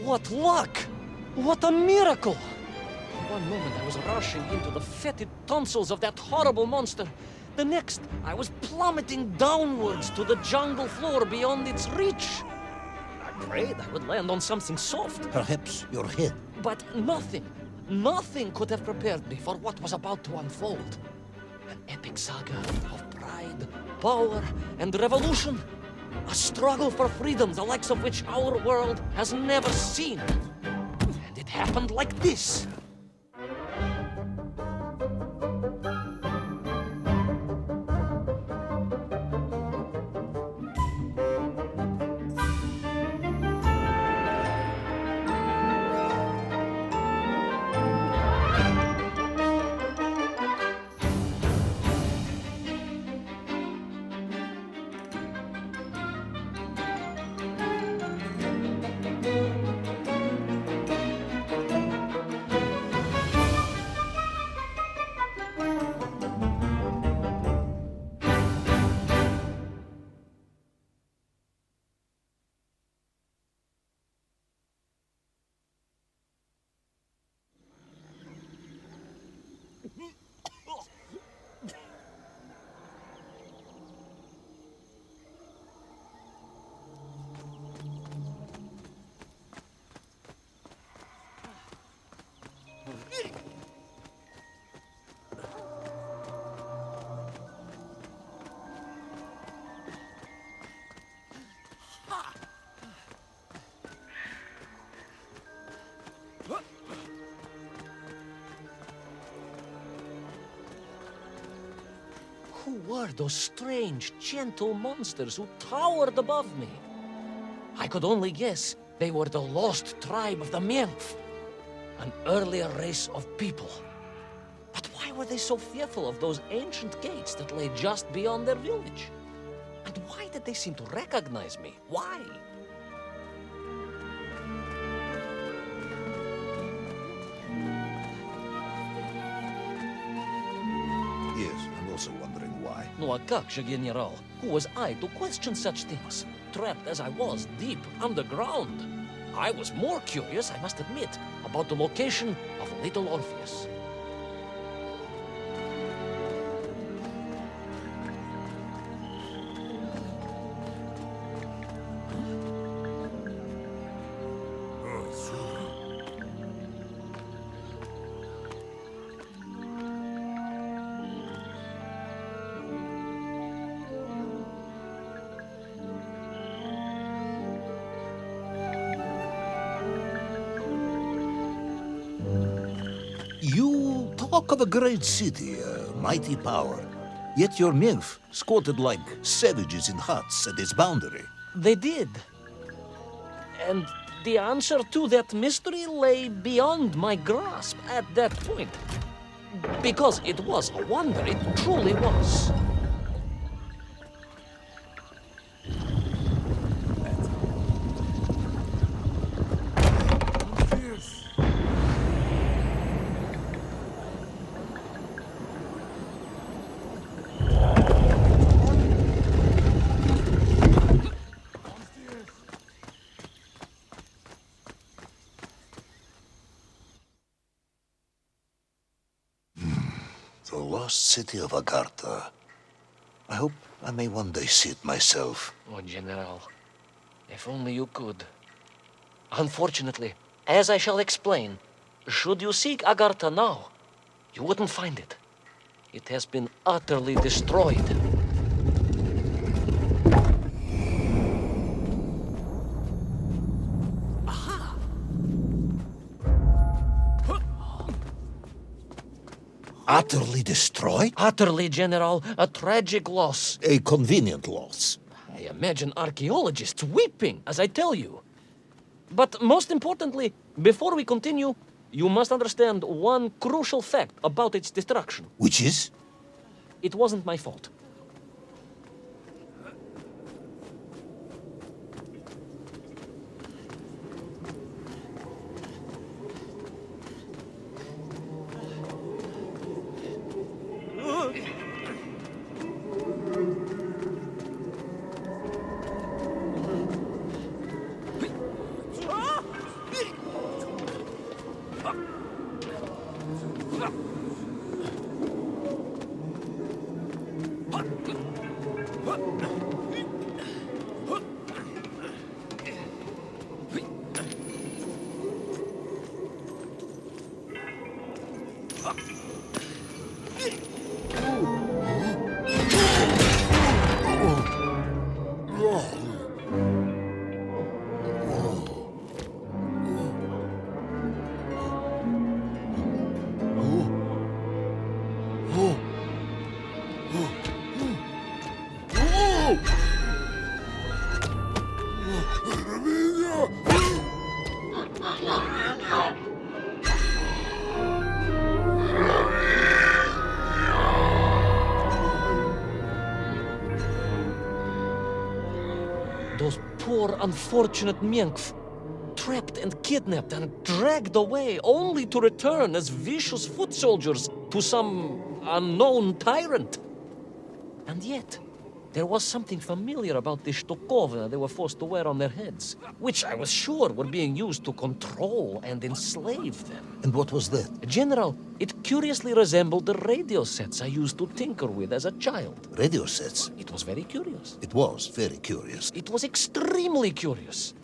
What luck! What a miracle! One moment I was rushing into the fetid tonsils of that horrible monster. The next, I was plummeting downwards to the jungle floor beyond its reach. I prayed I would land on something soft. Perhaps your head. But nothing could have prepared me for what was about to unfold. An epic saga of pride, power, and revolution. A struggle for freedom the likes of which our world has never seen. And it happened like this. Who were those strange, gentle monsters who towered above me? I could only guess they were the lost tribe of the Menf, an earlier race of people. But why were they so fearful of those ancient gates that lay just beyond their village? And why did they seem to recognize me? Why? Yes, I'm also wondering why. No, a как же, General? Who was I to question such things? Trapped as I was deep underground. I was more curious, I must admit, about the location of Little Orpheus. You talk of a great city, a mighty power. Yet your Menf squatted like savages in huts at its boundary. They did. And the answer to that mystery lay beyond my grasp at that point. Because it was a wonder, it truly was. The lost city of Agartha. I hope I may one day see it myself. Oh, General, if only you could. Unfortunately, as I shall explain, should you seek Agartha now, you wouldn't find it. It has been utterly destroyed. Utterly destroyed? Utterly, General, a tragic loss. A convenient loss. I imagine archaeologists weeping as I tell you. But most importantly, before we continue, you must understand one crucial fact about its destruction. Which is? It wasn't my fault. Those poor, unfortunate Menkf, trapped and kidnapped and dragged away, only to return as vicious foot soldiers to some unknown tyrant. And yet, there was something familiar about the shtukovina they were forced to wear on their heads, which I was sure were being used to control and enslave them. And what was that? General, it curiously resembled the radio sets I used to tinker with as a child. Radio sets? It was very curious. It was very curious. It was extremely curious.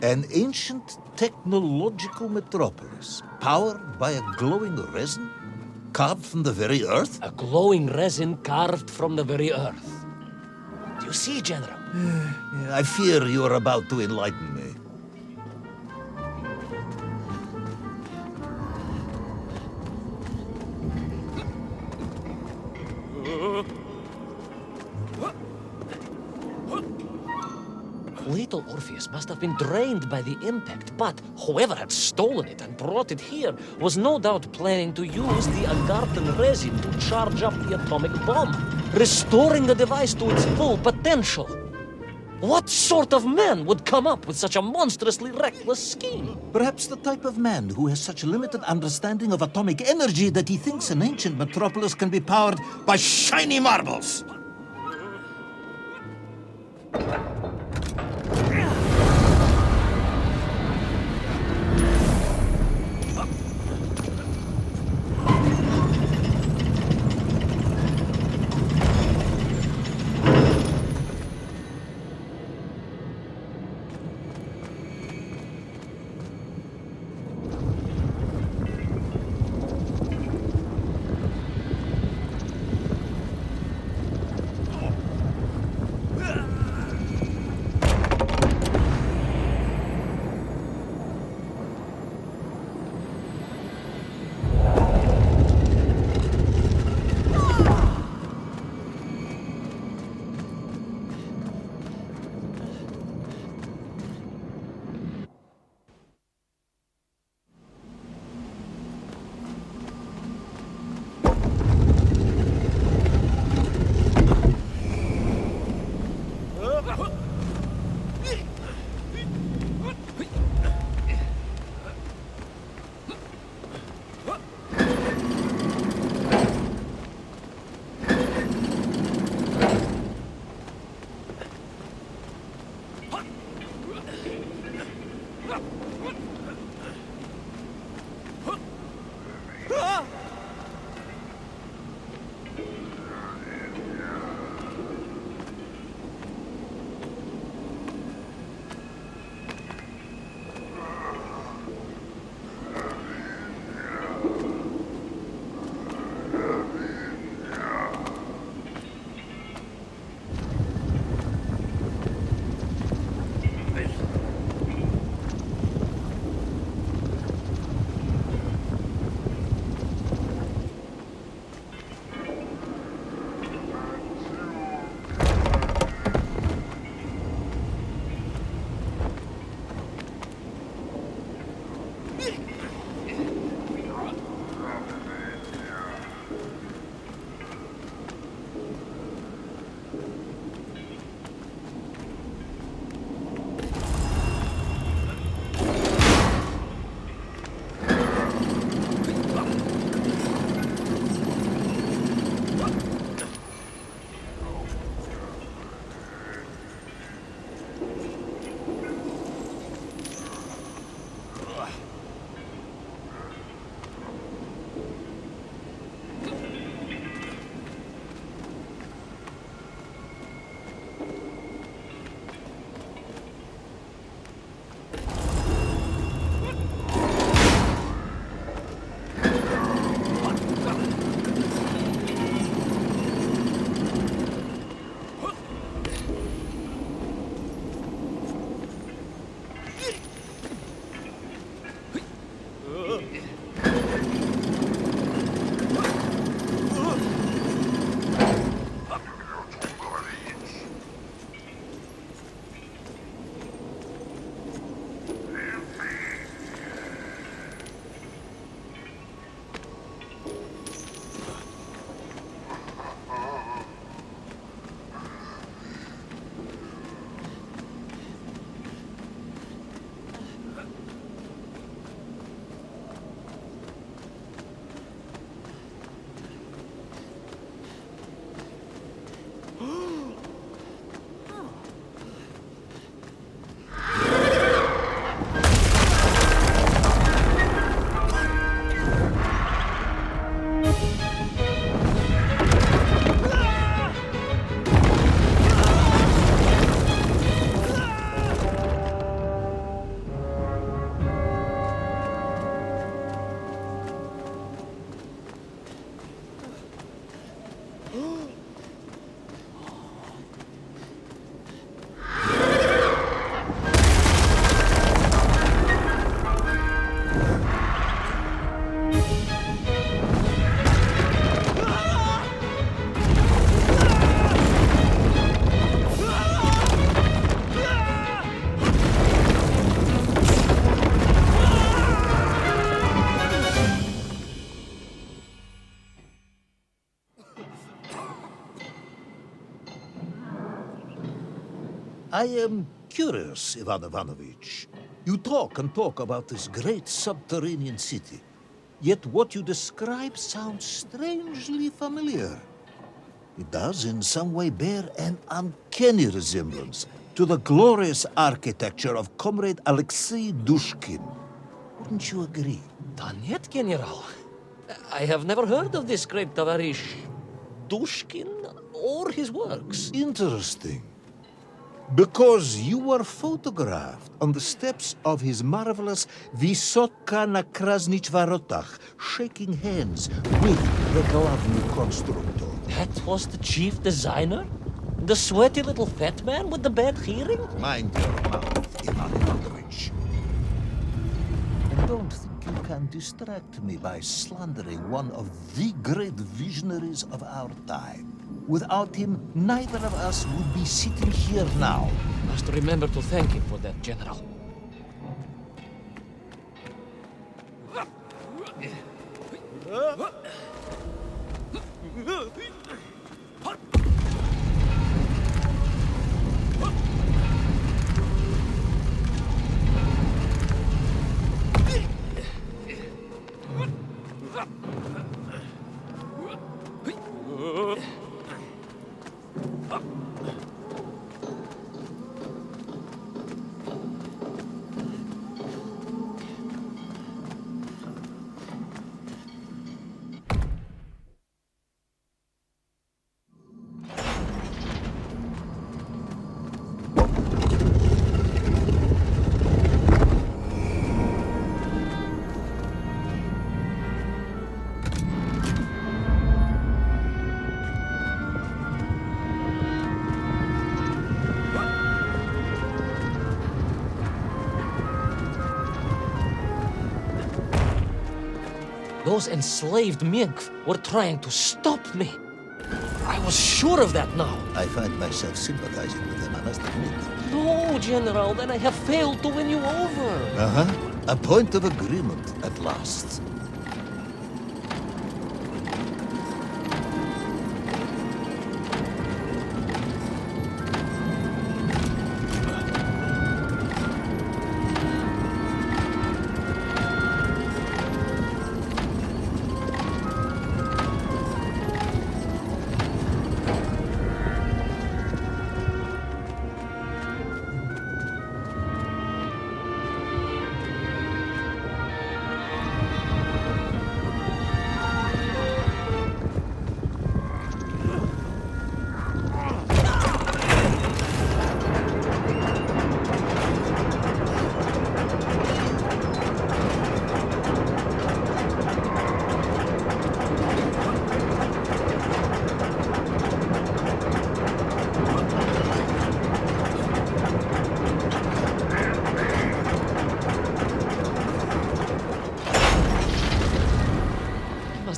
An ancient technological metropolis, powered by a glowing resin, carved from the very earth? A glowing resin carved from the very earth. Do you see, General? I fear you are about to enlighten me. Little Orpheus must have been drained by the impact, but whoever had stolen it and brought it here was no doubt planning to use the Agarthan resin to charge up the atomic bomb, restoring the device to its full potential. What sort of man would come up with such a monstrously reckless scheme? Perhaps the type of man who has such limited understanding of atomic energy that he thinks an ancient metropolis can be powered by shiny marbles. I am curious, Ivan Ivanovich. You talk and talk about this great subterranean city. Yet what you describe sounds strangely familiar. It does in some way bear an uncanny resemblance to the glorious architecture of Comrade Alexei Dushkin. Wouldn't you agree? Donyet, General. I have never heard of this great Tavarish Dushkin or his works. Interesting. Because you were photographed on the steps of his marvelous Vysoka na Krasnich Varotach, shaking hands with the Glavny constructor. That was the chief designer? The sweaty little fat man with the bad hearing? Mind your mouth, Ivan Ivanovich. And don't think you can distract me by slandering one of the great visionaries of our time. Without him, neither of us would be sitting here now. Must remember to thank him for that, General. Those enslaved mink were trying to stop me. I was sure of that now. I find myself sympathizing with them, I must admit. No, General, then I have failed to win you over. Uh-huh. A point of agreement at last.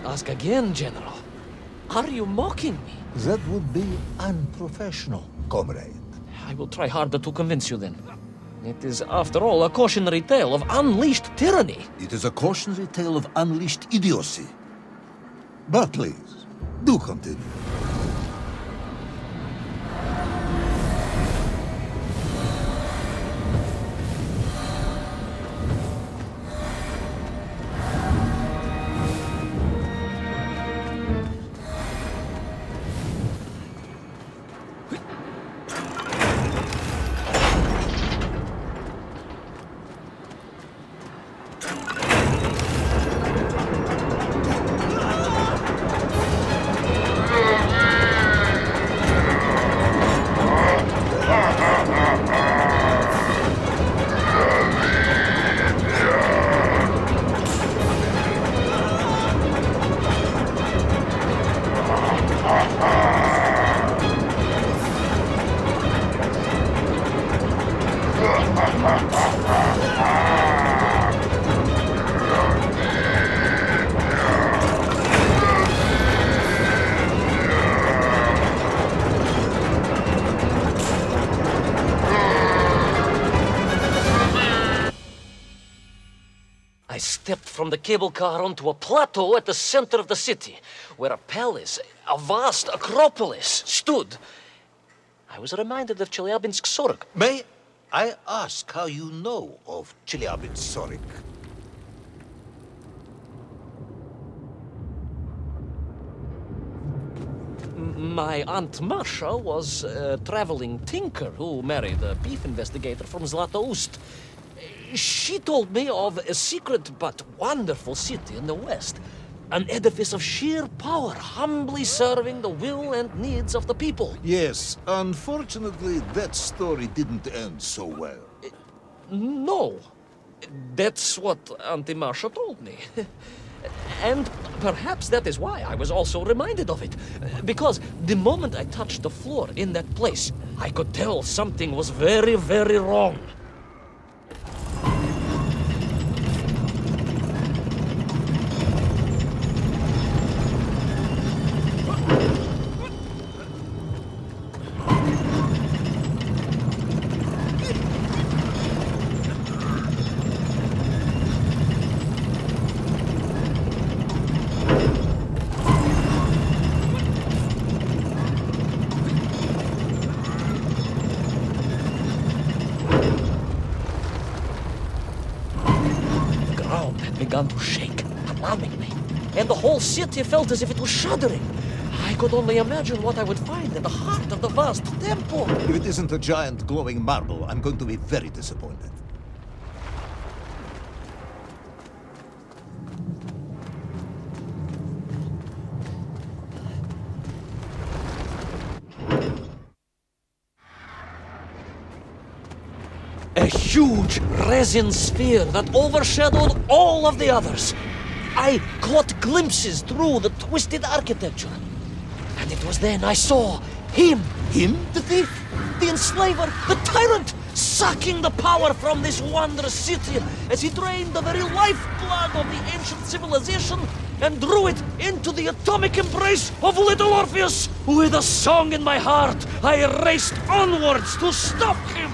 Ask again, General. Are you mocking me? That would be unprofessional, comrade. I will try harder to convince you then. It is, after all, a cautionary tale of unleashed tyranny. It is a cautionary tale of unleashed idiocy. But please, do continue. from the cable car onto a plateau at the center of the city, where a palace, a vast acropolis, stood. I was reminded of Chelyabinsk Sorok. May I ask how you know of Chelyabinsk? My Aunt Masha was a traveling tinker who married a beef investigator from Zlatoust. She told me of a secret but wonderful city in the west. An edifice of sheer power, humbly serving the will and needs of the people. Yes, unfortunately, that story didn't end so well. No. That's what Auntie Masha told me. And perhaps that is why I was also reminded of it. Because the moment I touched the floor in that place, I could tell something was very, very wrong. Began to shake, alarming me, and the whole city felt as if it was shuddering. I could only imagine what I would find in the heart of the vast temple. If it isn't a giant glowing marble, I'm going to be very disappointed. A huge resin sphere that overshadowed all of the others. I caught glimpses through the twisted architecture. And it was then I saw him. Him? The thief, the enslaver, the tyrant, sucking the power from this wondrous city as he drained the very lifeblood of the ancient civilization and drew it into the atomic embrace of Little Orpheus. With a song in my heart, I raced onwards to stop him.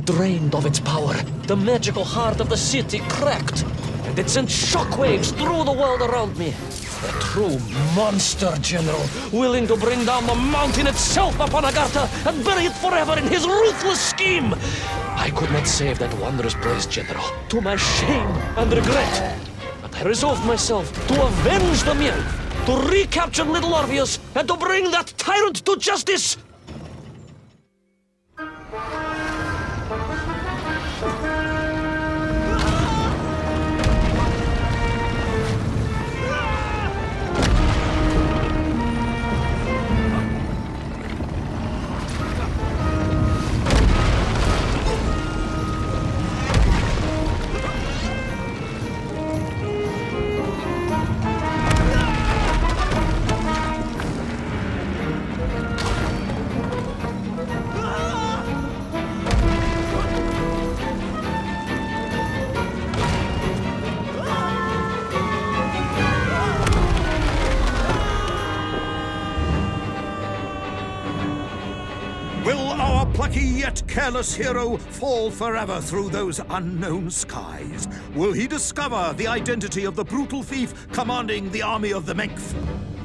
drained of its power, the magical heart of the city cracked, and it sent shockwaves through the world around me. A true monster, General, willing to bring down the mountain itself upon Agartha and bury it forever in his ruthless scheme. I could not save that wondrous place, General, to my shame and regret. But I resolved myself to avenge the Milk, to recapture Little Orpheus, and to bring that tyrant to justice. Will our plucky yet careless hero fall forever through those unknown skies? Will he discover the identity of the brutal thief commanding the army of the Menkf?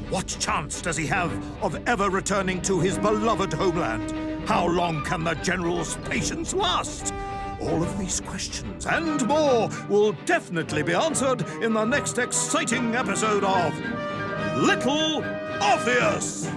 What chance does he have of ever returning to his beloved homeland? How long can the General's patience last? All of these questions and more will definitely be answered in the next exciting episode of Little Orpheus!